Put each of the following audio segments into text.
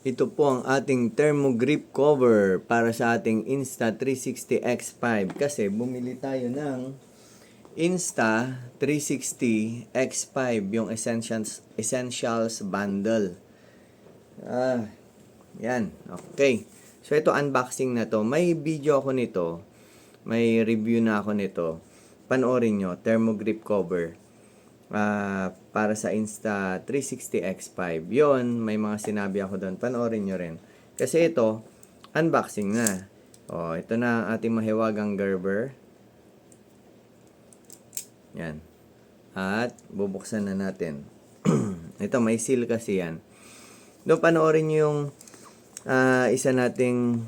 Ito po ang ating thermogrip cover para sa ating Insta360X5 kasi bumili tayo ng Insta360X5 yung Essentials bundle. Yan. Okay. So ito unboxing na to. May video ako nito. May review na ako nito. Panoorin nyo. Thermogrip cover. Para sa Insta360X5. Yon, may mga sinabi ako doon. Panoorin nyo rin. Kasi ito, unboxing na. Ito na ang ating mahiwagang Gerber. Yan. At bubuksan na natin. Ito, may seal kasi yan. Doon panoorin nyo yung isa nating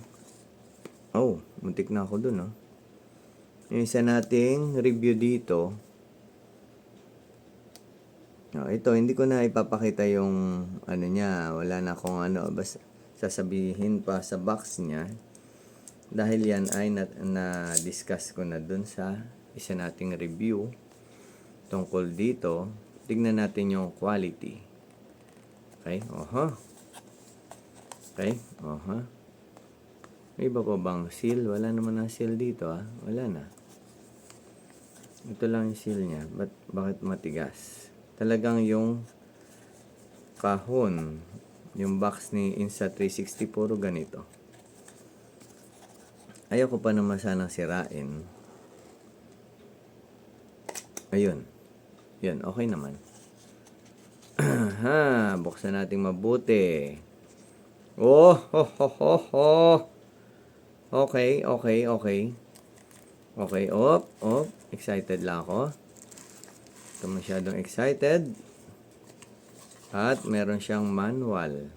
muntik na ako doon, yung isa nating review dito. Ito, hindi ko na ipapakita yung ano niya. Wala na akong basta sasabihin pa sa box niya. Dahil yan ay na-discuss ko na dun sa isa nating review tungkol dito. Tignan natin yung quality. Okay, Okay, May iba pa bang seal? Wala naman na seal dito, Wala na. Ito lang yung seal niya. Bakit matigas? Talagang yung kahon, yung box ni Insta360 puro ganito. Ayoko pa naman sanang sirain. Ayun. Yan, okay naman. Buksan natin mabuti. Okay. Okay, excited lang ako. Ito masyadong excited. At meron siyang manual.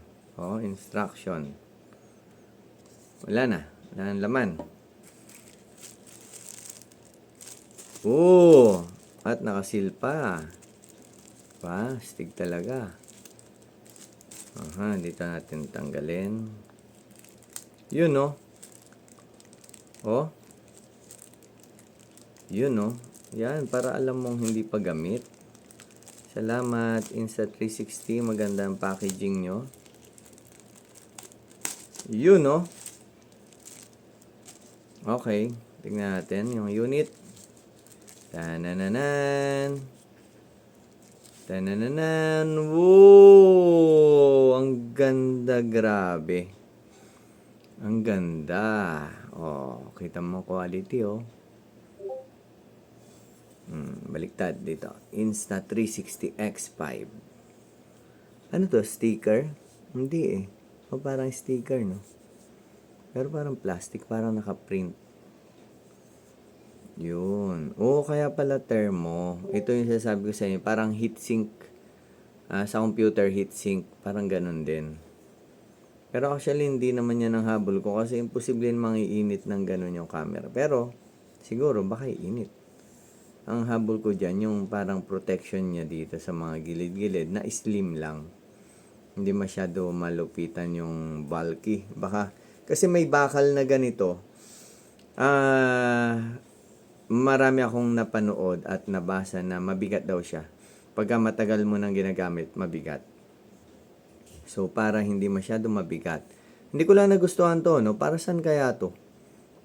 Instruction. Wala na laman. At nakasil pa. Astig talaga. Dito natin tanggalin. Yun, Yun, Yan, para alam mong hindi pa gamit. Salamat, Insta360. Maganda ang packaging nyo. Yun, Okay. Tingnan natin yung unit. Tanananan. Wow! Ang ganda, grabe. Ang ganda. Kita mo quality, baliktad dito. Insta360X5. Ano to? Sticker? Hindi parang sticker, no? Pero parang plastic. Parang nakaprint. Yun. Kaya pala thermo. Ito yung sasabi ko sa inyo. Parang heatsink. Sa computer heatsink. Parang ganun din. Pero actually, hindi naman yan ang habol ko. Kasi imposible namang iinit ng ganun yung camera. Pero, siguro, baka iinit. Ang habol ko dyan, yung parang protection niya dito sa mga gilid-gilid na slim lang. Hindi masyado malupitan yung bulky. Baka, kasi may bakal na ganito. Marami akong napanood at nabasa na mabigat daw siya. Pagka matagal mo nang ginagamit, mabigat. So, para hindi masyado mabigat. Hindi ko lang nagustuhan to, Para saan kaya to?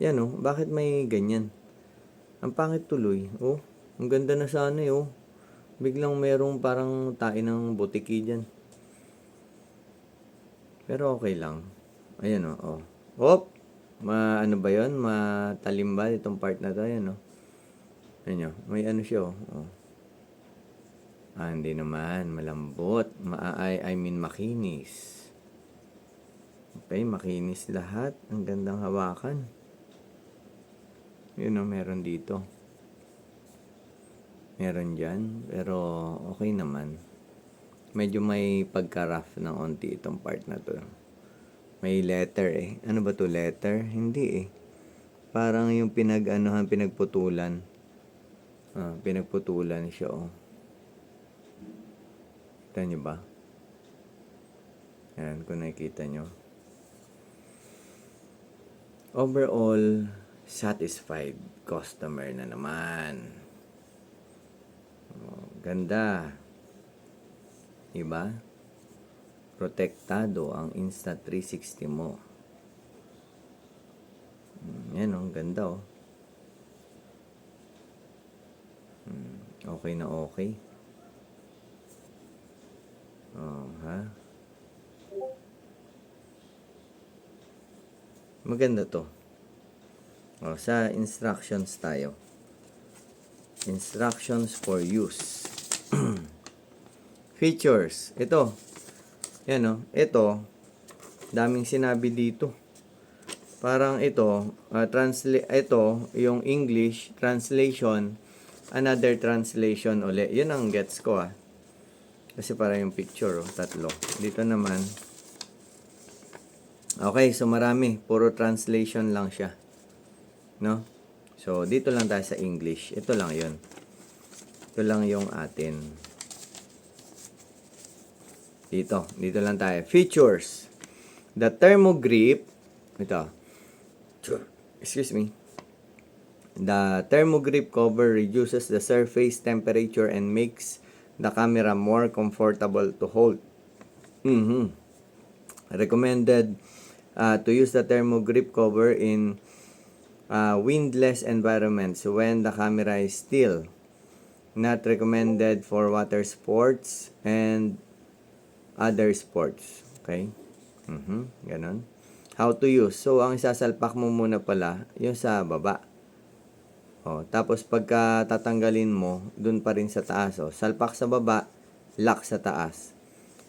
Yan, Bakit may ganyan? Ang pangit tuloy. Ang ganda na sana, Biglang merong parang tain ng butiki dyan. Pero okay lang. Ayan, ano ba yun? Matalim ba itong part na to? Ayan, Ayan, may ano siya, hindi naman. Malambot. Makinis. Okay, makinis lahat. Ang gandang hawakan. Yun, meron dito. Meron dyan. Pero, okay naman. Medyo may pagka-rough ng onti itong part na to. May letter, Ano ba to letter? Hindi, Parang yung pinagputulan. Pinagputulan siya, Kita nyo ba? Yan, kung nakikita nyo. Overall, satisfied customer na naman. Ganda. Diba? protektado ang Insta360 mo. Yan oh, ganda oh. Okay na okay. Oh, ha? Maganda to. Oh, sa instructions tayo. Instructions for use. Features. Ito. Yan oh. Ito. Daming sinabi dito. Parang ito, ito, yung English translation, another translation uli. Yun ang gets ko ah. Kasi para yung picture, oh, tatlo. Dito naman, okay, so marami. Puro translation lang siya. No? So, dito lang tayo sa English. Ito lang yun. Ito lang yung atin. Dito lang tayo. Features. The thermogrip, ito. Excuse me. The thermogrip cover reduces the surface temperature and makes the camera more comfortable to hold. Recommended to use the thermogrip cover in windless environments when the camera is still. Not recommended for water sports and other sports. Okay? Ganon. How to use. So, ang isasalpak mo muna pala, yung sa baba. O, tapos pagka tatanggalin mo, dun pa rin sa taas. O, salpak sa baba, lock sa taas.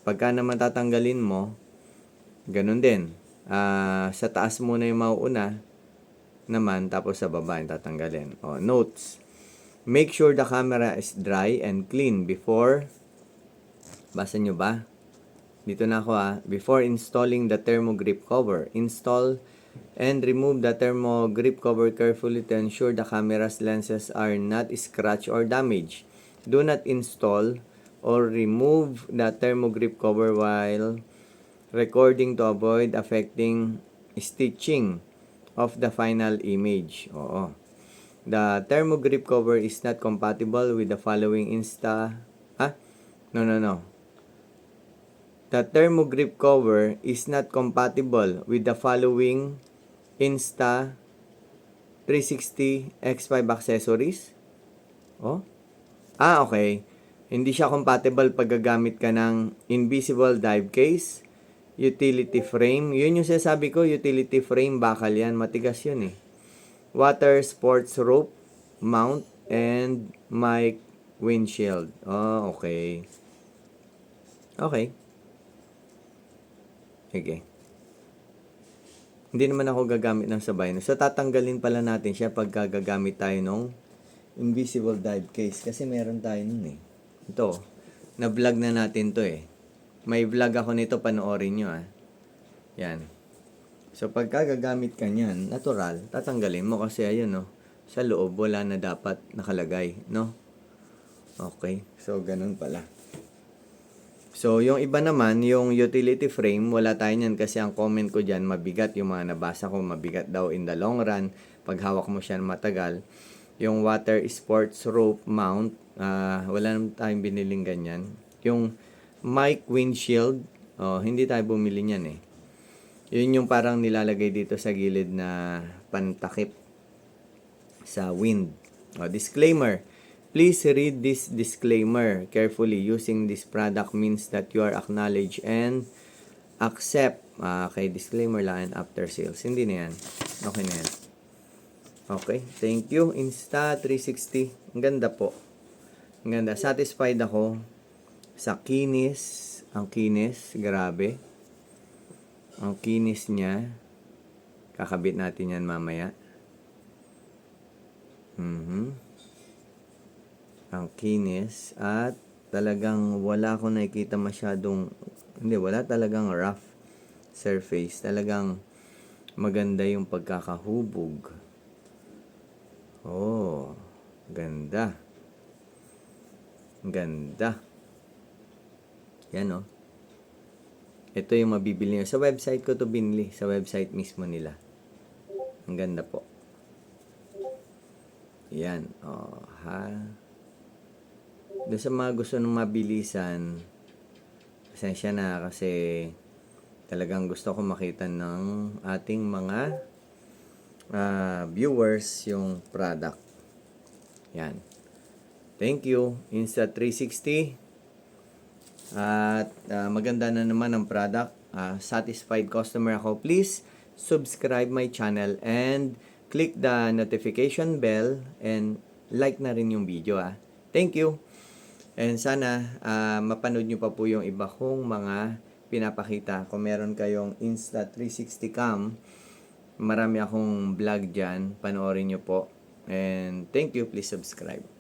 Pagka naman tatanggalin mo, ganun din. Sa taas muna yung mauuna, naman, tapos sa baba yung tatanggalin. O, notes. Make sure the camera is dry and clean before, basa nyo ba? Dito na ako before installing the thermogrip cover. Install and remove the thermogrip cover carefully to ensure the camera's lenses are not scratched or damaged. Do not install or remove the thermogrip cover while recording to avoid affecting stitching of the final image. Oo. The thermogrip cover is not compatible with the following No. The thermogrip cover is not compatible with the following Insta360 X5 accessories. Oh? Okay. Hindi siya compatible pag gagamit ka ng invisible dive case, utility frame. Yun yung sinasabi ko, utility frame, bakal yan. Matigas yun eh. Water sports rope, mount, and mic windshield. Oh, okay. Okay. Sige. Hindi naman ako gagamit ng sabay. So, tatanggalin pala natin siya pagka gagamit tayo ng invisible dive case. Kasi meron tayo nun eh. Ito, na-vlog na natin to eh. May vlog ako nito, panoorin nyo Yan. So, pagka gagamit ka niyan, natural, tatanggalin mo kasi ayun no. Sa loob, wala na dapat nakalagay, no? Okay. So, ganun pala. So, yung iba naman, yung utility frame, wala tayo niyan kasi ang comment ko dyan, mabigat. Yung mga nabasa ko, mabigat daw in the long run. Pag hawak mo siya matagal. Yung water sports rope mount, wala naman tayong biniling ganyan. Yung mic windshield, hindi tayo bumili niyan eh. Yun yung parang nilalagay dito sa gilid na pantakip sa wind. Disclaimer. Please read this disclaimer carefully. Using this product means that you are acknowledge and accept. Okay, disclaimer lang and after sales. Hindi na yan. Okay na yan. Okay, thank you. Insta360. Ang ganda po. Ang ganda. Satisfied ako sa kinis. Ang kinis, grabe. Ang kinis niya. Kakabit natin yan mamaya. Ang kinis at talagang wala akong nakikita masyadong wala talagang rough surface. Talagang maganda yung pagkakahubog. Oh, ganda. Ganda. Yan Ito yung mabibili nyo. Sa website ko to binili. Sa website mismo nila. Ang ganda po. Yan. Doon sa mga gusto ng mabilisan, Pasensya na kasi talagang gusto ko makita ng ating mga viewers yung product. Yan. Thank you, Insta360. At maganda na naman ang product. Satisfied customer ako. Please subscribe my channel and click the notification bell and like na rin yung video. Thank you. And sana mapanood nyo pa po yung iba kong mga pinapakita. Kung meron kayong Insta360 cam, marami akong vlog dyan. Panoorin nyo po. And thank you. Please subscribe.